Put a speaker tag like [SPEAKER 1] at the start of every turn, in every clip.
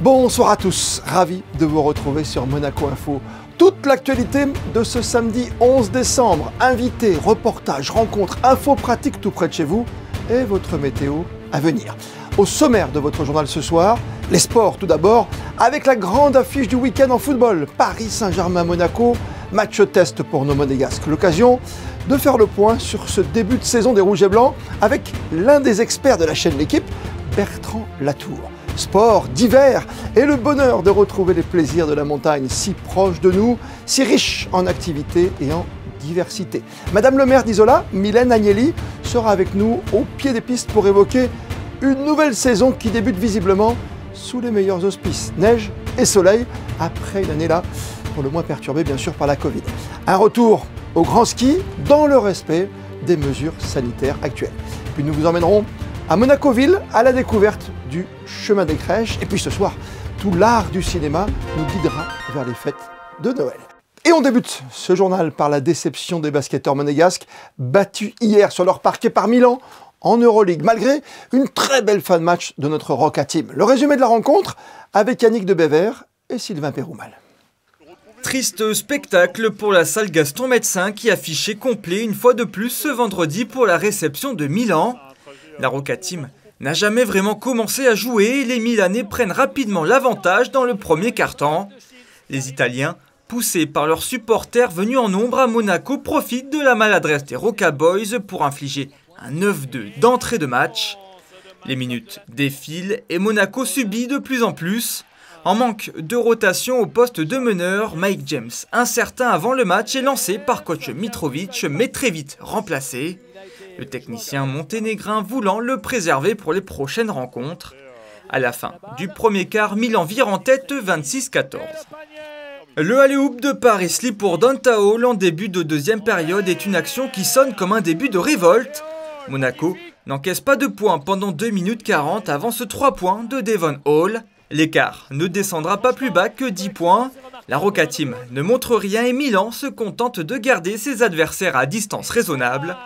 [SPEAKER 1] Bonsoir à tous, ravi de vous retrouver sur Monaco Info. Toute l'actualité de ce samedi 11 décembre, invités, reportages, rencontres, infos pratiques tout près de chez vous et votre météo à venir. Au sommaire de votre journal ce soir, les sports tout d'abord, avec la grande affiche du week-end en football, Paris Saint-Germain-Monaco, match test pour nos Monégasques. L'occasion de faire le point sur ce début de saison des Rouges et Blancs avec l'un des experts de la chaîne L'équipe, Bertrand Latour. Sport, d'hiver et le bonheur de retrouver les plaisirs de la montagne si proche de nous, si riche en activités et en diversité. Madame le maire d'Isola, Mylène Agnelli, sera avec nous au pied des pistes pour évoquer une nouvelle saison qui débute visiblement sous les meilleurs auspices, neige et soleil, après une année là, pour le moins perturbée bien sûr par la Covid. Un retour au grand ski dans le respect des mesures sanitaires actuelles. Puis nous vous emmènerons à Monaco-Ville, à la découverte du chemin des crèches. Et puis ce soir, tout l'art du cinéma nous guidera vers les fêtes de Noël. Et on débute ce journal par la déception des basketteurs monégasques, battus hier sur leur parquet par Milan en Euroleague, malgré une très belle fin de match de notre Roca Team. Le résumé de la rencontre avec Yannick Debever et Sylvain Péroumal.
[SPEAKER 2] Triste spectacle pour la salle Gaston Médecin qui affichait complet une fois de plus ce vendredi pour la réception de Milan. La Roca Team n'a jamais vraiment commencé à jouer et les Milanais prennent rapidement l'avantage dans le premier quart-temps. Les Italiens, poussés par leurs supporters venus en nombre à Monaco, profitent de la maladresse des Roca Boys pour infliger un 9-2 d'entrée de match. Les minutes défilent et Monaco subit de plus en plus. En manque de rotation au poste de meneur, Mike James, incertain avant le match, est lancé par coach Mitrovic, mais très vite remplacé. Le technicien monténégrin voulant le préserver pour les prochaines rencontres. À la fin du premier quart, Milan vire en tête 26-14. Le alley-oop de Paris Lee pour Donta Hall en début de deuxième période est une action qui sonne comme un début de révolte. Monaco n'encaisse pas de points pendant 2 minutes 40 avant ce 3 points de Devon Hall. L'écart ne descendra pas plus bas que 10 points. La Roca Team ne montre rien et Milan se contente de garder ses adversaires à distance raisonnable.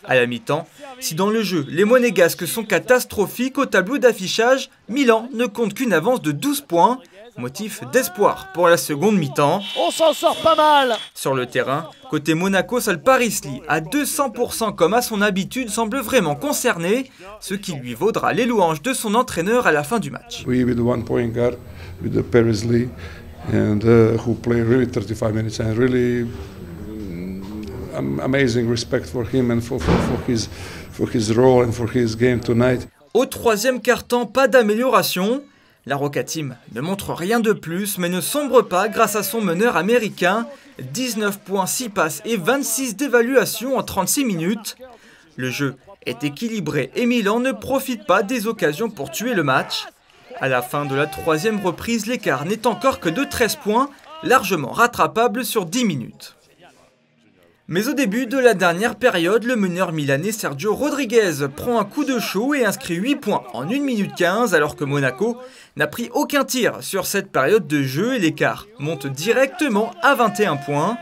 [SPEAKER 2] À la mi-temps, si dans le jeu les Monégasques sont catastrophiques au tableau d'affichage, Milan ne compte qu'une avance de 12 points, motif d'espoir pour la seconde mi-temps.
[SPEAKER 3] On s'en sort pas mal.
[SPEAKER 2] Sur le terrain, côté Monaco, seul Paris Lee, à 200% comme à son habitude, semble vraiment concerné, ce qui lui vaudra les louanges de son entraîneur à la fin du match.
[SPEAKER 4] We with one point guard, with the Paris Lee, and who play really 35 minutes and really amazing respect for him and for his role and for his game tonight.
[SPEAKER 2] Au troisième quart-temps, pas d'amélioration. La Roca Team ne montre rien de plus mais ne sombre pas grâce à son meneur américain. 19 points, 6 passes et 26 d'évaluation en 36 minutes. Le jeu est équilibré et Milan ne profite pas des occasions pour tuer le match. À la fin de la troisième reprise, l'écart n'est encore que de 13 points, largement rattrapable sur 10 minutes. Mais au début de la dernière période, le meneur milanais Sergio Rodriguez prend un coup de chaud et inscrit 8 points en 1 minute 15 alors que Monaco n'a pris aucun tir sur cette période de jeu et l'écart monte directement à 21 points.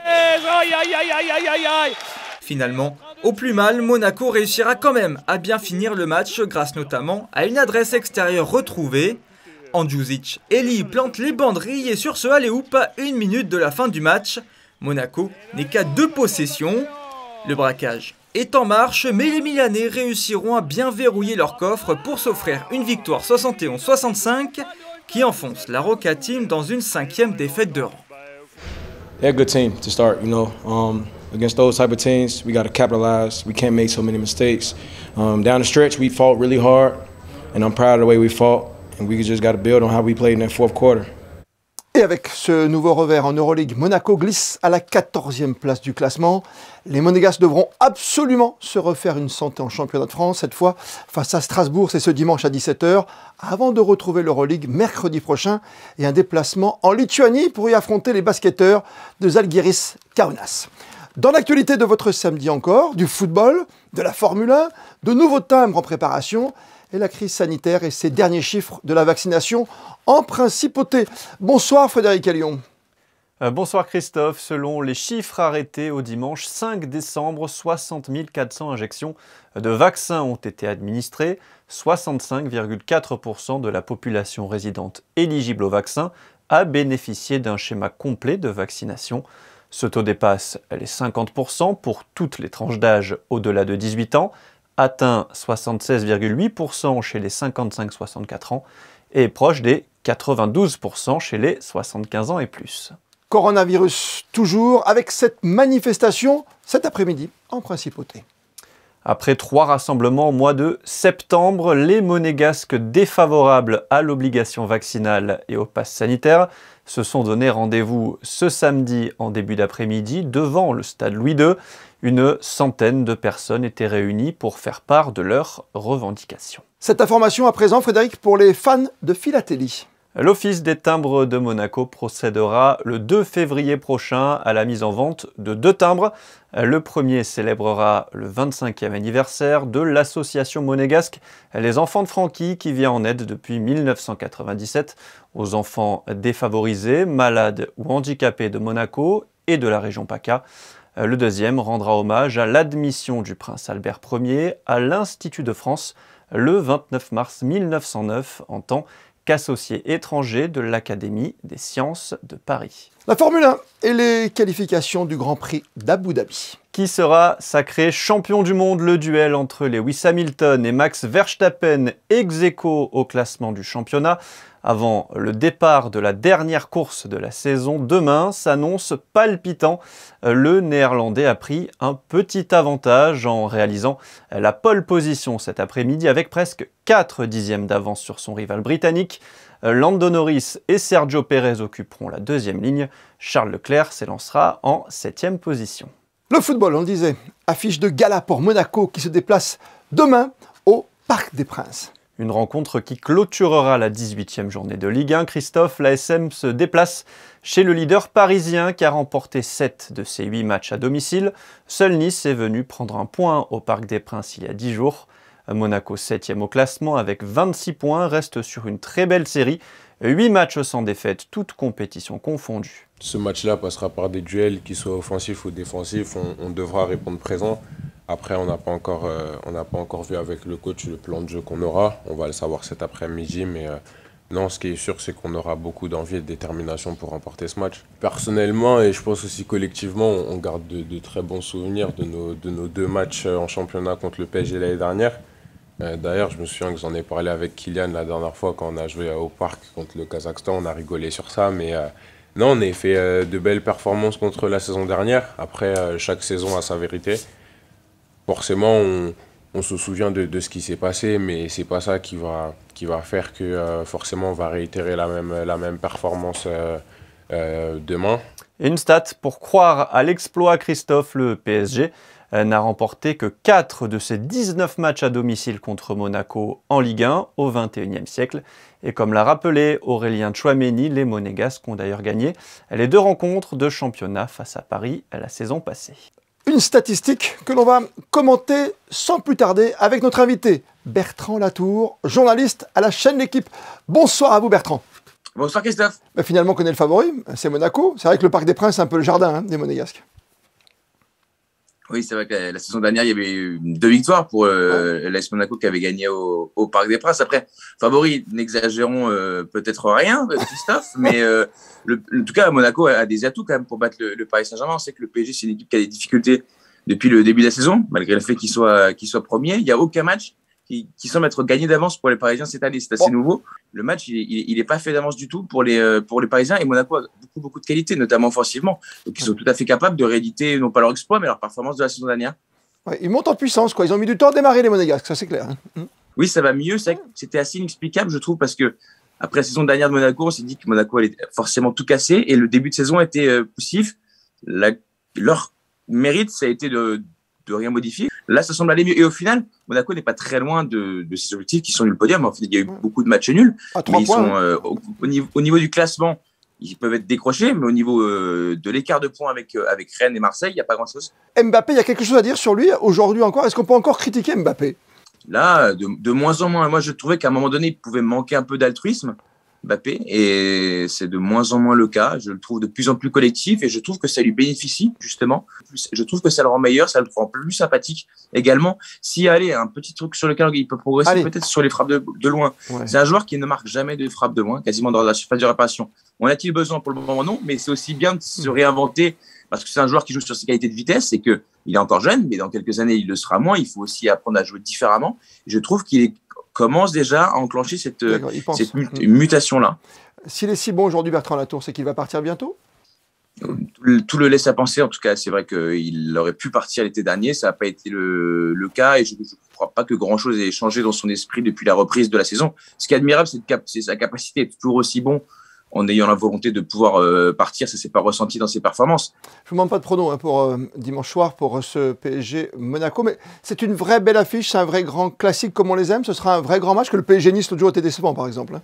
[SPEAKER 2] Finalement, au plus mal, Monaco réussira quand même à bien finir le match grâce notamment à une adresse extérieure retrouvée. Andjusic Eli plante les banderilles et sur ce alley-oop à 1 minute de la fin du match, Monaco n'est qu'à 2 possessions. Le braquage est en marche, mais les Milanais réussiront à bien verrouiller leur coffre pour s'offrir une victoire 71-65 qui enfonce la Roca Team dans une 5e défaite de rang.
[SPEAKER 5] They're a good team to start, you know. Against those type of teams, we got to capitalize. We can't make so many mistakes. Down the stretch, we fought really hard, and I'm proud of the way we fought. And we just got to build on how we played in that fourth quarter.
[SPEAKER 1] Et avec ce nouveau revers en Euroleague, Monaco glisse à la 14e place du classement. Les Monégasques devront absolument se refaire une santé en championnat de France, cette fois face à Strasbourg, c'est ce dimanche à 17 h, avant de retrouver l'Euroleague mercredi prochain et un déplacement en Lituanie pour y affronter les basketteurs de Žalgiris Kaunas. Dans l'actualité de votre samedi encore, du football, de la Formule 1, de nouveaux timbres en préparation et la crise sanitaire et ses derniers chiffres de la vaccination en principauté. Bonsoir Frédéric Allion.
[SPEAKER 3] Bonsoir Christophe, selon les chiffres arrêtés au dimanche 5 décembre, 60 400 injections de vaccins ont été administrées. 65,4% de la population résidente éligible au vaccin a bénéficié d'un schéma complet de vaccination. Ce taux dépasse les 50% pour toutes les tranches d'âge au-delà de 18 ans, atteint 76,8% chez les 55-64 ans et proche des 92% chez les 75 ans et plus.
[SPEAKER 1] Coronavirus toujours, avec cette manifestation cet après-midi en Principauté.
[SPEAKER 3] Après 3 rassemblements au mois de septembre, les Monégasques défavorables à l'obligation vaccinale et au pass sanitaire se sont donné rendez-vous ce samedi en début d'après-midi devant le stade Louis II. Une centaine de personnes étaient réunies pour faire part de leurs revendications.
[SPEAKER 1] Cette information à présent, Frédéric, pour les fans de philatélie.
[SPEAKER 3] L'Office des timbres de Monaco procédera le 2 février prochain à la mise en vente de 2 timbres. Le premier célébrera le 25e anniversaire de l'association monégasque Les Enfants de Francky qui vient en aide depuis 1997 aux enfants défavorisés, malades ou handicapés de Monaco et de la région PACA. Le deuxième rendra hommage à l'admission du prince Albert Ier à l'Institut de France le 29 mars 1909 en tant qu'associé étranger de l'Académie des sciences de Paris.
[SPEAKER 1] La Formule 1 et les qualifications du Grand Prix d'Abu Dhabi.
[SPEAKER 3] Qui sera sacré champion du monde? Le duel entre Lewis Hamilton et Max Verstappen ex aequo au classement du championnat. Avant le départ de la dernière course de la saison demain s'annonce palpitant. Le Néerlandais a pris un petit avantage en réalisant la pole position cet après-midi avec presque 4 dixièmes d'avance sur son rival britannique. Lando Norris et Sergio Pérez occuperont la deuxième ligne. Charles Leclerc s'élancera en 7e position.
[SPEAKER 1] Le football, on le disait, affiche de gala pour Monaco qui se déplace demain au Parc des Princes.
[SPEAKER 3] Une rencontre qui clôturera la 18e journée de Ligue 1. Christophe, l'ASM se déplace chez le leader parisien qui a remporté 7 de ses 8 matchs à domicile. Seul Nice est venu prendre un point au Parc des Princes il y a 10 jours. Monaco 7e au classement avec 26 points reste sur une très belle série. 8 matchs sans défaite, toutes compétitions confondues.
[SPEAKER 6] Ce match-là passera par des duels, qu'ils soient offensifs ou défensifs. On devra répondre présent. Après, on n'a pas encore vu avec le coach le plan de jeu qu'on aura. On va le savoir cet après-midi, mais non, ce qui est sûr, c'est qu'on aura beaucoup d'envie et de détermination pour remporter ce match. Personnellement, et je pense aussi collectivement, on garde de très bons souvenirs de nos 2 matchs en championnat contre le PSG l'année dernière. D'ailleurs, je me souviens que j'en ai parlé avec Kylian la dernière fois quand on a joué au parc contre le Kazakhstan. On a rigolé sur ça, mais non, on a fait de belles performances contre la saison dernière. Après, chaque saison a sa vérité. Forcément, on se souvient de ce qui s'est passé, mais c'est pas ça qui va faire que forcément on va réitérer la même performance demain.
[SPEAKER 3] Et une stat pour croire à l'exploit, Christophe, le PSG n'a remporté que 4 de ses 19 matchs à domicile contre Monaco en Ligue 1 au XXIe siècle. Et comme l'a rappelé Aurélien Tchouaméni, les Monégasques ont d'ailleurs gagné les 2 rencontres de championnat face à Paris la saison passée.
[SPEAKER 1] Une statistique que l'on va commenter sans plus tarder avec notre invité, Bertrand Latour, journaliste à la chaîne L'Équipe. Bonsoir à vous Bertrand.
[SPEAKER 7] Bonsoir Christophe.
[SPEAKER 1] Mais finalement, on connaît le favori, c'est Monaco. C'est vrai que le Parc des Princes, c'est un peu le jardin des Monégasques.
[SPEAKER 7] Oui, c'est vrai que la saison dernière, il y avait eu 2 victoires pour l'AS Monaco qui avait gagné au Parc des Princes. Après, favori, n'exagérons peut-être rien, Christophe, mais en tout cas, Monaco a des atouts quand même pour battre le Paris Saint-Germain. On sait que le PSG, c'est une équipe qui a des difficultés depuis le début de la saison, malgré le fait qu'il soit premier. Il n'y a aucun match qui semble être gagné d'avance pour les Parisiens cette année. C'est assez nouveau. Le match, il est pas fait d'avance du tout pour les Parisiens, et Monaco a beaucoup de qualités, notamment offensivement. Donc, ils sont tout à fait capables de rééditer, non pas leur exploit, mais leur performance de la saison dernière.
[SPEAKER 1] Ouais, ils montent en puissance, quoi. Ils ont mis du temps à démarrer, les Monégasques, ça c'est clair.
[SPEAKER 7] Oui, ça va mieux. C'était assez inexplicable, je trouve, parce que après la saison dernière de Monaco, on s'est dit que Monaco allait forcément tout casser, et le début de saison était poussif. Leur mérite, ça a été de rien modifier. Là, ça semble aller mieux. Et au final, Monaco n'est pas très loin de ses objectifs qui sont le podium. En fait, il y a eu beaucoup de matchs nuls. Mais ils sont au niveau du classement, ils peuvent être décrochés, mais au niveau de l'écart de points avec Rennes et Marseille, il n'y a pas grand-chose.
[SPEAKER 1] Mbappé, il y a quelque chose à dire sur lui aujourd'hui encore. Est-ce qu'on peut encore critiquer Mbappé?
[SPEAKER 7] Là, de moins en moins. Moi, je trouvais qu'à un moment donné, il pouvait manquer un peu d'altruisme. Mbappé, et c'est de moins en moins le cas. Je le trouve de plus en plus collectif et je trouve que ça lui bénéficie, justement. Je trouve que ça le rend meilleur, ça le rend plus sympathique également. Si, allez, un petit truc sur lequel il peut progresser, peut-être sur les frappes de loin. Ouais. C'est un joueur qui ne marque jamais de frappe de loin, quasiment dans la surface de réparation. En a-t-il besoin pour le moment? Non, mais c'est aussi bien de se réinventer parce que c'est un joueur qui joue sur ses qualités de vitesse et qu'il est encore jeune, mais dans quelques années, il le sera moins. Il faut aussi apprendre à jouer différemment. Et je trouve qu'il commence déjà à enclencher cette mutation-là.
[SPEAKER 1] S'il est si bon aujourd'hui, Bertrand Latour, c'est qu'il va partir bientôt?
[SPEAKER 7] Tout le laisse à penser. En tout cas, c'est vrai qu'il aurait pu partir l'été dernier. Ça n'a pas été le cas et je ne crois pas que grand-chose ait changé dans son esprit depuis la reprise de la saison. Ce qui est admirable, c'est sa capacité à être toujours aussi bon en ayant la volonté de pouvoir partir. Ça ne s'est pas ressenti dans ses performances.
[SPEAKER 1] Je ne vous demande pas de pronos pour dimanche soir pour ce PSG Monaco, mais c'est une vraie belle affiche, c'est un vrai grand classique comme on les aime. Ce sera un vrai grand match que le PSG Nice l'autre jour était décevant, par exemple.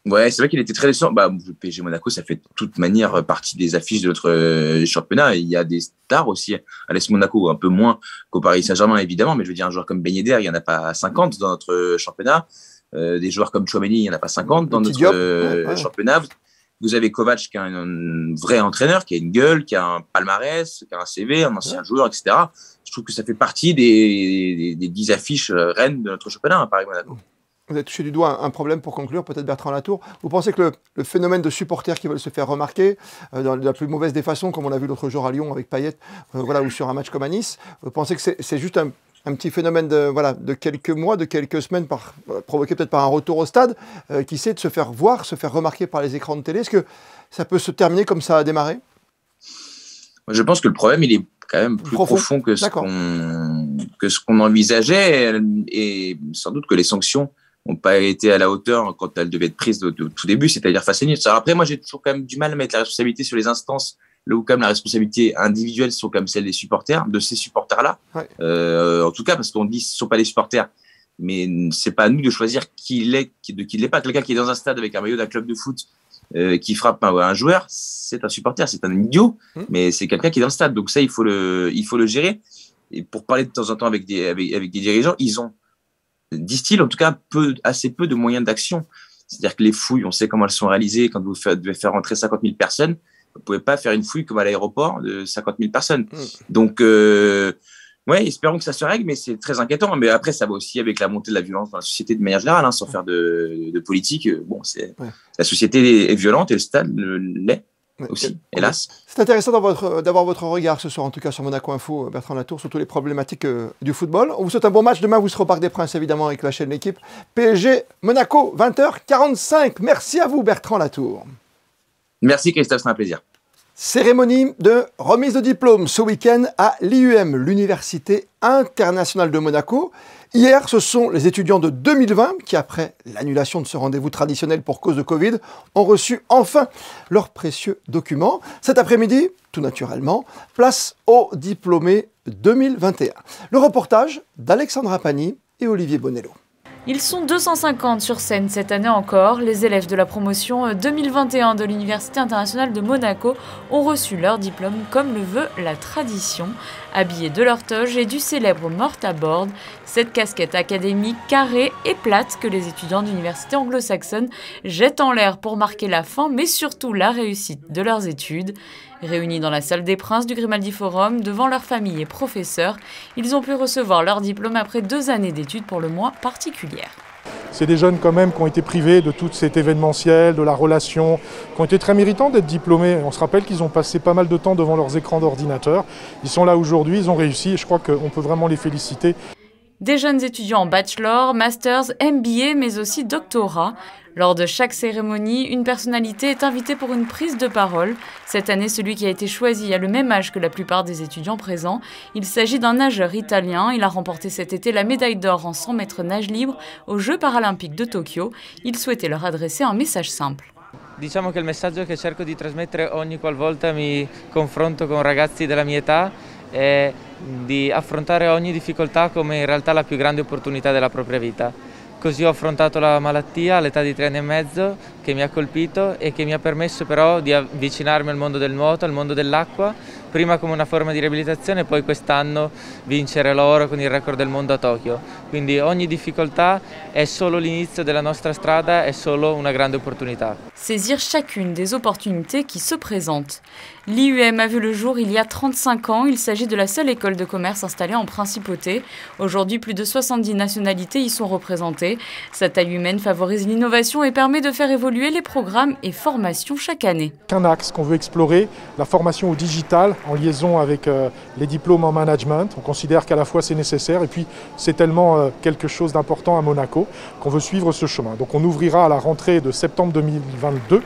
[SPEAKER 7] Ouais, c'est vrai qu'il était très décevant. Le PSG Monaco, ça fait de toute manière partie des affiches de notre championnat. Il y a des stars aussi à l'AS Monaco, un peu moins qu'au Paris Saint-Germain, évidemment, mais je veux dire, un joueur comme Ben Yedder, il n'y en a pas 50 dans notre championnat. Des joueurs comme Tchouaméni, il n'y en a pas 50 dans notre championnat. Vous avez Kovac qui est un vrai entraîneur, qui a une gueule, qui a un palmarès, qui a un CV, un ancien joueur, etc. Je trouve que ça fait partie des 10 affiches reines de notre championnat, Paris-Monaco.
[SPEAKER 1] Vous avez touché du doigt un problème pour conclure, peut-être Bertrand Latour. Vous pensez que le phénomène de supporters qui veulent se faire remarquer, dans la plus mauvaise des façons, comme on l'a vu l'autre jour à Lyon avec Payet, ou sur un match comme à Nice, vous pensez que c'est juste un petit phénomène de quelques mois, de quelques semaines, provoqué peut-être par un retour au stade, qui sait de se faire voir, se faire remarquer par les écrans de télé? Est-ce que ça peut se terminer comme ça a démarré?
[SPEAKER 7] Je pense que le problème, il est quand même plus profond que ce qu'on envisageait, et sans doute que les sanctions n'ont pas été à la hauteur quand elles devaient être prises au tout début, c'est-à-dire face à Nice. Alors après, moi, j'ai toujours quand même du mal à mettre la responsabilité sur les instances, là où quand même la responsabilité individuelle sont comme celle des supporters, de ces supporters-là. Ouais. En tout cas, parce qu'on dit que ce ne sont pas des supporters, mais c'est pas à nous de choisir qui l'est, qui ne l'est pas. Quelqu'un qui est dans un stade avec un maillot d'un club de foot qui frappe un joueur, c'est un supporter, c'est un idiot, mais c'est quelqu'un qui est dans le stade. Donc ça, il faut le gérer. Et pour parler de temps en temps avec des dirigeants, ils ont, disent-ils, en tout cas, assez peu de moyens d'action. C'est-à-dire que les fouilles, on sait comment elles sont réalisées. Quand vous devez faire rentrer 50 000 personnes, vous ne pouvez pas faire une fouille comme à l'aéroport de 50 000 personnes. Donc, espérons que ça se règle, mais c'est très inquiétant. Mais après, ça va aussi avec la montée de la violence dans la société de manière générale, sans faire de politique. La société est violente et le stade l'est. Aussi, hélas.
[SPEAKER 1] C'est intéressant d'avoir votre regard ce soir, en tout cas sur Monaco Info, Bertrand Latour, sur toutes les problématiques du football. On vous souhaite un bon match. Demain, vous serez au Parc des Princes, évidemment, avec la chaîne L'équipe. PSG Monaco, 20h45. Merci à vous, Bertrand Latour.
[SPEAKER 7] Merci, Christophe, c'est un plaisir.
[SPEAKER 1] Cérémonie de remise de diplôme ce week-end à l'IUM, l'Université internationale de Monaco. Hier, ce sont les étudiants de 2020 qui, après l'annulation de ce rendez-vous traditionnel pour cause de Covid, ont reçu enfin leurs précieux documents. Cet après-midi, tout naturellement, place aux diplômés 2021. Le reportage d'Alexandra Pani et Olivier Bonello.
[SPEAKER 8] Ils sont 250 sur scène cette année encore. Les élèves de la promotion 2021 de l'Université internationale de Monaco ont reçu leur diplôme comme le veut la tradition. Habillés de leur toge et du célèbre mortarboard, cette casquette académique carrée et plate que les étudiants d'université anglo-saxonne jettent en l'air pour marquer la fin mais surtout la réussite de leurs études. Réunis dans la salle des Princes du Grimaldi Forum, devant leurs familles et professeurs, ils ont pu recevoir leur diplôme après 2 années d'études pour le moins particulières.
[SPEAKER 9] C'est des jeunes quand même qui ont été privés de tout cet événementiel, de la relation, qui ont été très méritants d'être diplômés. On se rappelle qu'ils ont passé pas mal de temps devant leurs écrans d'ordinateur. Ils sont là aujourd'hui, ils ont réussi et je crois qu'on peut vraiment les féliciter.
[SPEAKER 8] Des jeunes étudiants en bachelor, masters, MBA, mais aussi doctorat. Lors de chaque cérémonie, une personnalité est invitée pour une prise de parole. Cette année, celui qui a été choisi a le même âge que la plupart des étudiants présents. Il s'agit d'un nageur italien. Il a remporté cet été la médaille d'or en 100 mètres nage libre aux Jeux paralympiques de Tokyo. Il souhaitait leur adresser un message simple.
[SPEAKER 10] Diciamo che il messaggio che cerco di trasmettere ogni qualvolta mi confronto con ragazzi della mia età è di affrontare ogni difficoltà come in realtà la più grande opportunità della propria vita. Così ho affrontato la malattia all'età di 3 anni e mezzo, che mi ha colpito e che mi ha permesso però di avvicinarmi al mondo del nuoto, al mondo dell'acqua, prima come una forma di riabilitazione e poi quest'anno vincere l'oro con il record del mondo a Tokyo. Quindi ogni difficoltà è solo l'inizio della nostra strada, è solo una grande opportunità.
[SPEAKER 8] Saisir chacune des opportunités qui se présentent. L'IUM a vu le jour il y a 35 ans. Il s'agit de la seule école de commerce installée en principauté. Aujourd'hui, plus de 70 nationalités y sont représentées. Sa taille humaine favorise l'innovation et permet de faire évoluer les programmes et formations chaque année.
[SPEAKER 9] Un axe qu'on veut explorer, la formation au digital en liaison avec les diplômes en management. On considère qu'à la fois c'est nécessaire et puis c'est tellement quelque chose d'important à Monaco qu'on veut suivre ce chemin. Donc on ouvrira à la rentrée de septembre 2022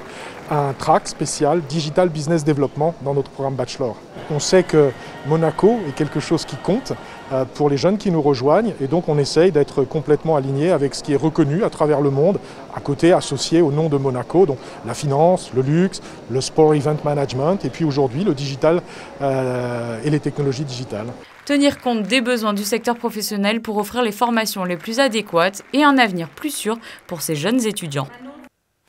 [SPEAKER 9] un track spécial Digital Business Development dans notre programme Bachelor. On sait que Monaco est quelque chose qui compte pour les jeunes qui nous rejoignent et donc on essaye d'être complètement aligné avec ce qui est reconnu à travers le monde, à côté associé au nom de Monaco, donc la finance, le luxe, le sport event management et puis aujourd'hui le digital et les technologies digitales.
[SPEAKER 8] Tenir compte des besoins du secteur professionnel pour offrir les formations les plus adéquates et un avenir plus sûr pour ces jeunes étudiants.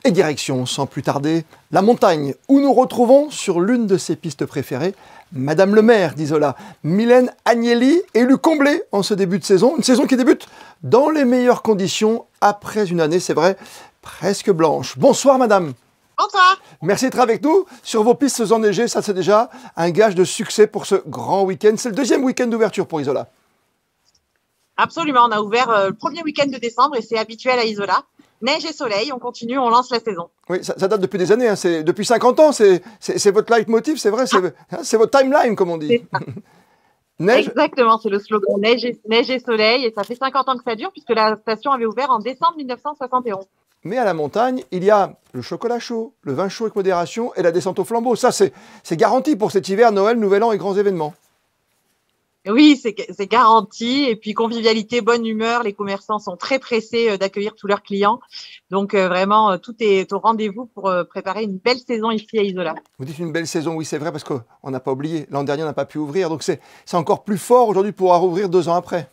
[SPEAKER 1] Et direction, sans plus tarder, la montagne, où nous retrouvons sur l'une de ses pistes préférées, Madame le maire d'Isola, Mylène Agnelli, élue comblée en ce début de saison. Une saison qui débute dans les meilleures conditions, après une année, c'est vrai, presque blanche. Bonsoir Madame.
[SPEAKER 11] Bonsoir.
[SPEAKER 1] Merci d'être avec nous. Sur vos pistes enneigées, ça c'est déjà un gage de succès pour ce grand week-end. C'est le deuxième week-end d'ouverture pour Isola.
[SPEAKER 11] Absolument, on a ouvert le premier week-end de décembre et c'est habituel à Isola. Neige et soleil, on continue, on lance la saison.
[SPEAKER 1] Oui, ça date depuis des années, hein. Depuis 50 ans, c'est votre leitmotiv, c'est vrai, c'est votre timeline, comme on dit.
[SPEAKER 11] Neige. Exactement, c'est le slogan neige et soleil, et ça fait 50 ans que ça dure, puisque la station avait ouvert en décembre 1971.
[SPEAKER 1] Mais à la montagne, il y a le chocolat chaud, le vin chaud avec modération et la descente au flambeau. Ça, c'est garanti pour cet hiver, Noël, Nouvel An et grands événements.
[SPEAKER 11] Oui, c'est garanti. Et puis, convivialité, bonne humeur. Les commerçants sont très pressés d'accueillir tous leurs clients. Donc, vraiment, tout est au rendez-vous pour préparer une belle saison ici à Isola.
[SPEAKER 1] Vous dites une belle saison, oui, c'est vrai, parce qu'on n'a pas oublié. L'an dernier, on n'a pas pu ouvrir. Donc, c'est encore plus fort aujourd'hui pour pouvoir ouvrir 2 ans après.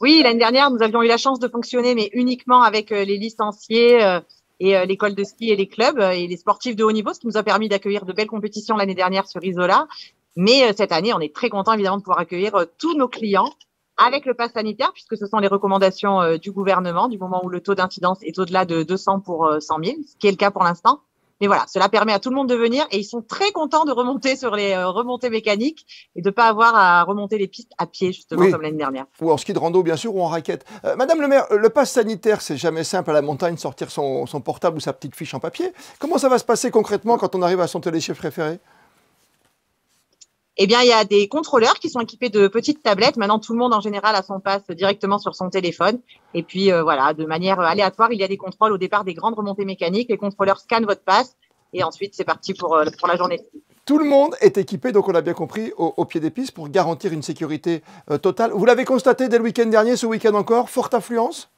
[SPEAKER 11] Oui, l'année dernière, nous avions eu la chance de fonctionner, mais uniquement avec les licenciés et l'école de ski et les clubs et les sportifs de haut niveau, ce qui nous a permis d'accueillir de belles compétitions l'année dernière sur Isola. Mais cette année, on est très content évidemment de pouvoir accueillir tous nos clients avec le pass sanitaire, puisque ce sont les recommandations du gouvernement du moment où le taux d'incidence est au-delà de 200 pour 100 000, ce qui est le cas pour l'instant. Mais voilà, cela permet à tout le monde de venir et ils sont très contents de remonter sur les remontées mécaniques et de ne pas avoir à remonter les pistes à pied, justement, oui, comme l'année dernière.
[SPEAKER 1] Ou en ski de rando, bien sûr, ou en raquette. Madame le maire, le pass sanitaire, c'est jamais simple à la montagne, sortir son portable ou sa petite fiche en papier. Comment ça va se passer concrètement quand on arrive à son téléchef préféré ?
[SPEAKER 11] Eh bien, il y a des contrôleurs qui sont équipés de petites tablettes. Maintenant, tout le monde, en général, a son pass directement sur son téléphone. Et puis, voilà, de manière aléatoire, il y a des contrôles au départ des grandes remontées mécaniques. Les contrôleurs scannent votre pass et ensuite, c'est parti pour la journée.
[SPEAKER 1] Tout le monde est équipé, donc on l'a bien compris, au pied des pistes pour garantir une sécurité totale. Vous l'avez constaté dès le week-end dernier, ce week-end encore, forte affluence ?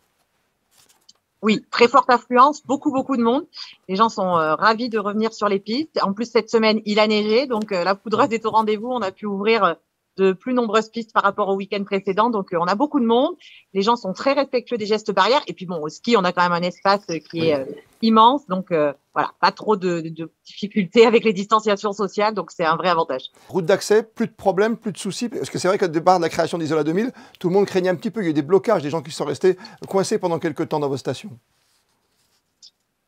[SPEAKER 11] Oui, très forte affluence, beaucoup de monde. Les gens sont ravis de revenir sur les pistes. En plus, cette semaine, il a neigé, donc la poudreuse est au rendez-vous. On a pu ouvrir de plus nombreuses pistes par rapport au week-end précédent. Donc, on a beaucoup de monde. Les gens sont très respectueux des gestes barrières. Et puis, bon, au ski, on a quand même un espace qui est immense. Donc, voilà, pas trop de difficultés avec les distanciations sociales. Donc, c'est un vrai avantage.
[SPEAKER 1] Route d'accès, plus de problèmes, plus de soucis. Parce que c'est vrai qu'au départ de la création d'Isola 2000, tout le monde craignait un petit peu. Il y a eu des blocages, des gens qui sont restés coincés pendant quelques temps dans vos stations.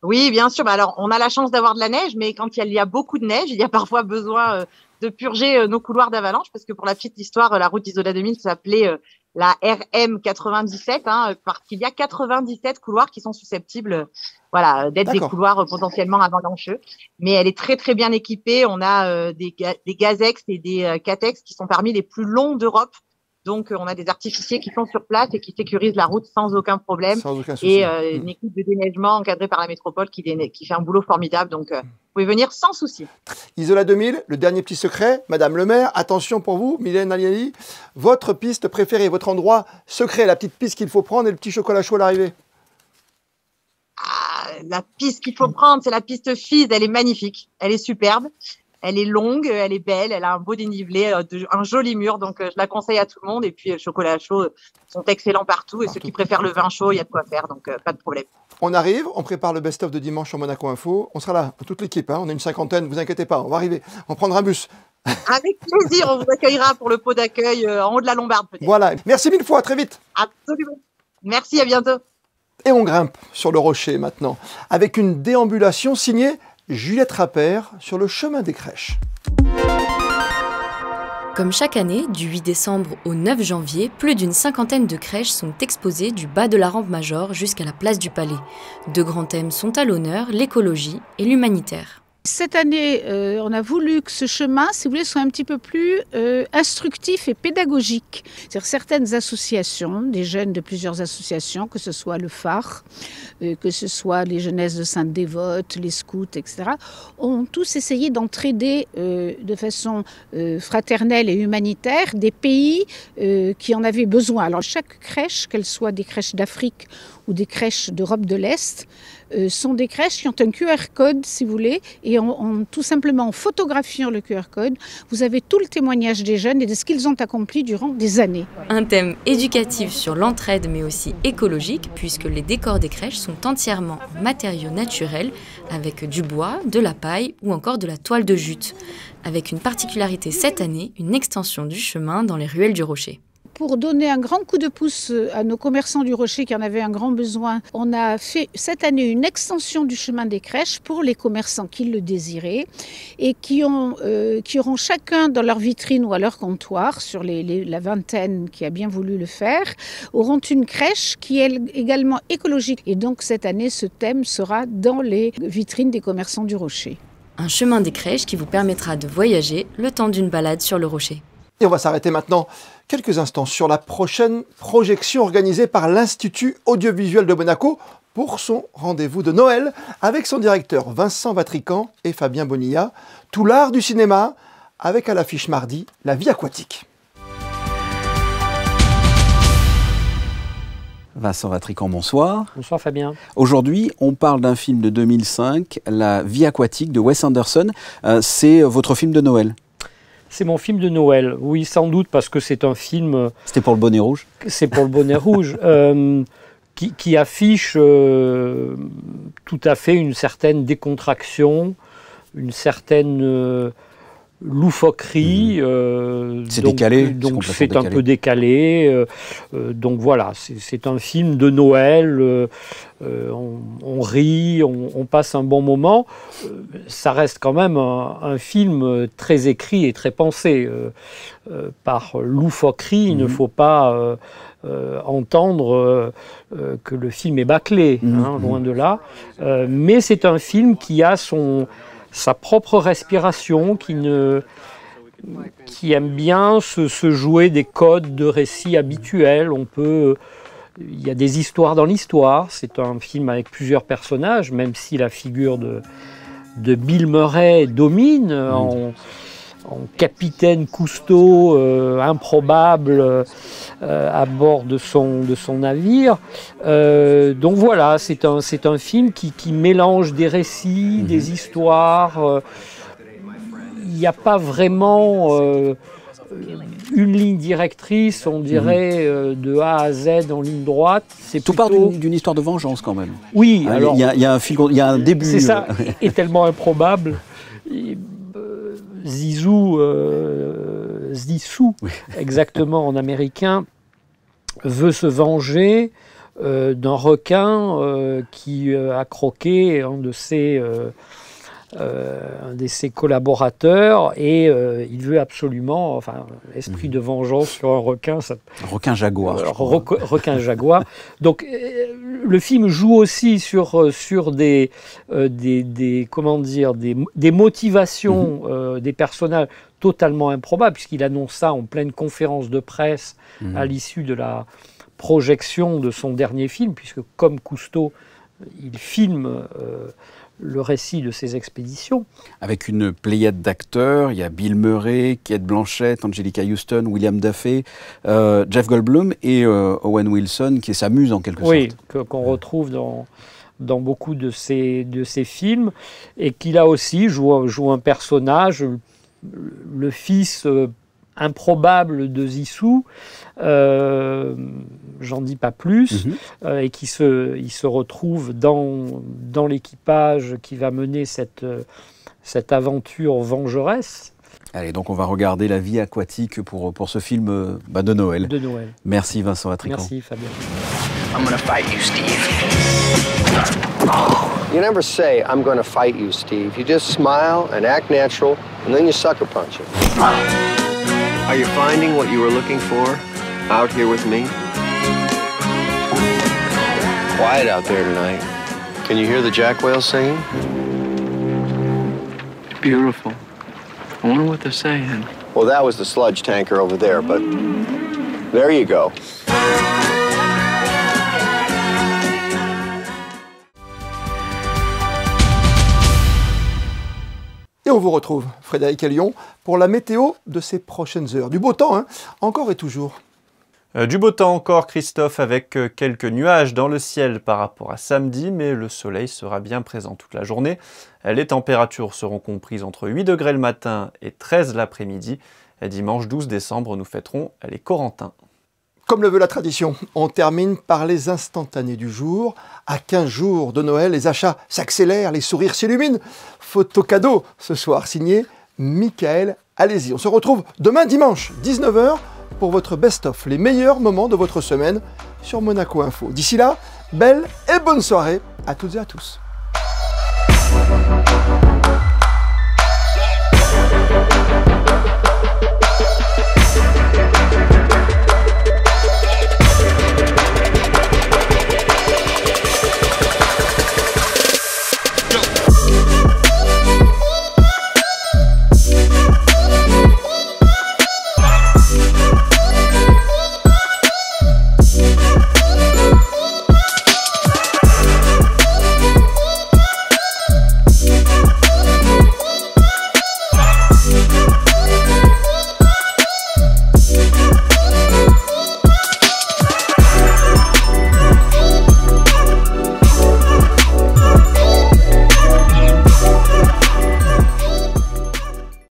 [SPEAKER 11] Oui, bien sûr. Bah alors, on a la chance d'avoir de la neige, mais quand il y a beaucoup de neige, il y a parfois besoin de purger nos couloirs d'avalanche, parce que pour la petite histoire, la route d'Isola 2000 s'appelait la RM 97, parce qu'il y a 97 couloirs qui sont susceptibles, voilà, d'être des couloirs potentiellement avalancheux. Mais elle est très très bien équipée. On a des Gazex et des Catex qui sont parmi les plus longs d'Europe. Donc, on a des artificiers qui sont sur place et qui sécurisent la route sans aucun problème.
[SPEAKER 1] Sans aucun souci.
[SPEAKER 11] Et une équipe de déneigement encadrée par la métropole qui fait un boulot formidable. Donc, vous pouvez venir sans souci.
[SPEAKER 1] Isola 2000, le dernier petit secret. Madame le maire, attention pour vous, Mylène Agnelli, votre piste préférée, votre endroit secret, la petite piste qu'il faut prendre et le petit chocolat chaud à l'arrivée.
[SPEAKER 11] La piste qu'il faut prendre, c'est la piste FIS. Elle est magnifique. Elle est superbe. Elle est longue, elle est belle, elle a un beau dénivelé, un joli mur, donc je la conseille à tout le monde. Et puis, le chocolat chaud sont excellents partout. Et ceux qui préfèrent le vin chaud, il y a de quoi faire, donc pas de problème.
[SPEAKER 1] On arrive, on prépare le best-of de dimanche sur Monaco Info. On sera là, toute l'équipe, hein. On est une cinquantaine, vous inquiétez pas, on va arriver. On prendra un bus.
[SPEAKER 11] Avec plaisir, on vous accueillera pour le pot d'accueil en haut de la Lombarde peut-être.
[SPEAKER 1] Voilà, merci 1000 fois, à très vite.
[SPEAKER 11] Absolument. Merci, à bientôt.
[SPEAKER 1] Et on grimpe sur le rocher maintenant, avec une déambulation signée Juliette Rappert sur le chemin des crèches.
[SPEAKER 12] Comme chaque année, du 8 décembre au 9 janvier, plus d'une cinquantaine de crèches sont exposées du bas de la rampe Major jusqu'à la place du Palais. Deux grands thèmes sont à l'honneur, l'écologie et l'humanitaire.
[SPEAKER 13] Cette année, on a voulu que ce chemin, si vous voulez, soit un petit peu plus instructif et pédagogique. C'est-à-dire certaines associations, des jeunes de plusieurs associations, que ce soit le phare, que ce soit les jeunesses de Sainte-Dévote, les scouts, etc., ont tous essayé d'entraider de façon fraternelle et humanitaire des pays qui en avaient besoin. Alors chaque crèche, qu'elle soit des crèches d'Afrique ou des crèches d'Europe de l'Est, sont des crèches qui ont un QR code, si vous voulez, et tout simplement en photographiant le QR code, vous avez tout le témoignage des jeunes et de ce qu'ils ont accompli durant des années.
[SPEAKER 12] Un thème éducatif sur l'entraide, mais aussi écologique, puisque les décors des crèches sont entièrement en matériaux naturels, avec du bois, de la paille ou encore de la toile de jute. Avec une particularité cette année, une extension du chemin dans les ruelles du Rocher.
[SPEAKER 13] Pour donner un grand coup de pouce à nos commerçants du Rocher qui en avaient un grand besoin, on a fait cette année une extension du chemin des crèches pour les commerçants qui le désiraient et qui auront chacun dans leur vitrine ou à leur comptoir, sur la vingtaine qui a bien voulu le faire, auront une crèche qui est également écologique. Et donc cette année, ce thème sera dans les vitrines des commerçants du Rocher.
[SPEAKER 12] Un chemin des crèches qui vous permettra de voyager le temps d'une balade sur le Rocher.
[SPEAKER 1] Et on va s'arrêter maintenant quelques instants sur la prochaine projection organisée par l'Institut audiovisuel de Monaco pour son rendez-vous de Noël avec son directeur Vincent Vatrican et Fabien Bonilla. Tout l'art du cinéma avec à l'affiche mardi La vie aquatique.
[SPEAKER 14] Vincent Vatrican, bonsoir.
[SPEAKER 15] Bonsoir Fabien.
[SPEAKER 14] Aujourd'hui, on parle d'un film de 2005, La vie aquatique de Wes Anderson. C'est votre film de Noël.
[SPEAKER 15] C'est mon film de Noël, oui, sans doute, parce que c'est un film...
[SPEAKER 14] C'était pour le bonnet rouge.
[SPEAKER 15] C'est pour le bonnet rouge, qui affiche tout à fait une certaine décontraction, une certaine loufoquerie.
[SPEAKER 14] C'est décalé.
[SPEAKER 15] Donc c'est un peu décalé. Donc voilà, c'est un film de Noël. On rit, on passe un bon moment. Ça reste quand même un film très écrit et très pensé. Par loufoquerie, il ne faut pas entendre que le film est bâclé, loin de là. Mais c'est un film qui a sa propre respiration, qui aime bien se jouer des codes de récit habituels. Il y a des histoires dans l'histoire. C'est un film avec plusieurs personnages, même si la figure de Bill Murray domine en capitaine Cousteau improbable à bord de son navire. Donc voilà, c'est un film qui mélange des récits, des histoires. Il n'y a pas vraiment une ligne directrice, on dirait, de A à Z en ligne droite.
[SPEAKER 14] Tout part d'une histoire de vengeance quand même.
[SPEAKER 15] Oui, alors...
[SPEAKER 14] Il y a un début.
[SPEAKER 15] C'est ça, est tellement improbable. Zizou, exactement en américain, veut se venger d'un requin qui a croqué un de ses collaborateurs et il veut absolument, enfin, esprit de vengeance sur un requin.
[SPEAKER 14] Requin jaguar.
[SPEAKER 15] Requin jaguar. Donc le film joue aussi sur des motivations des personnages totalement improbables, puisqu'il annonce ça en pleine conférence de presse à l'issue de la projection de son dernier film, puisque comme Cousteau, il filme le récit de ses expéditions.
[SPEAKER 14] Avec une pléiade d'acteurs, il y a Bill Murray, Cate Blanchett, Angelica Houston, William Dafoe, Jeff Goldblum et Owen Wilson qui s'amusent en quelque sorte.
[SPEAKER 15] Oui, qu'on retrouve dans beaucoup de ses films, et qui là aussi joue un personnage, le fils improbable de Zissou, j'en dis pas plus, et il se retrouve dans l'équipage qui va mener cette aventure vengeresse.
[SPEAKER 14] Allez, donc on va regarder la vie aquatique pour ce film de Noël.
[SPEAKER 15] De Noël.
[SPEAKER 14] Merci Vincent Atricant.
[SPEAKER 15] Merci Fabien.
[SPEAKER 16] I'm gonna fight you, Steve. You never say, I'm gonna fight you, Steve. You just smile and act natural, and then you sucker punch it. Are you finding what you were looking for out here with me? Quiet out there tonight. Can you hear the jack whales singing?
[SPEAKER 17] Beautiful. I wonder what they're saying.
[SPEAKER 16] Well, that was the sludge tanker over there, but there you go.
[SPEAKER 1] Et on vous retrouve, Frédéric et Lyon, pour la météo de ces prochaines heures. Du beau temps, hein, encore et toujours.
[SPEAKER 3] Du beau temps encore, Christophe, avec quelques nuages dans le ciel par rapport à samedi, mais le soleil sera bien présent toute la journée. Les températures seront comprises entre 8 degrés le matin et 13 l'après-midi. Dimanche 12 décembre, nous fêterons les Corentins.
[SPEAKER 1] Comme le veut la tradition, on termine par les instantanés du jour. À 15 jours de Noël, les achats s'accélèrent, les sourires s'illuminent. Photo cadeau ce soir, signé Michael. Allez-y, on se retrouve demain dimanche, 19h, pour votre best-of, les meilleurs moments de votre semaine sur Monaco Info. D'ici là, belle et bonne soirée à toutes et à tous.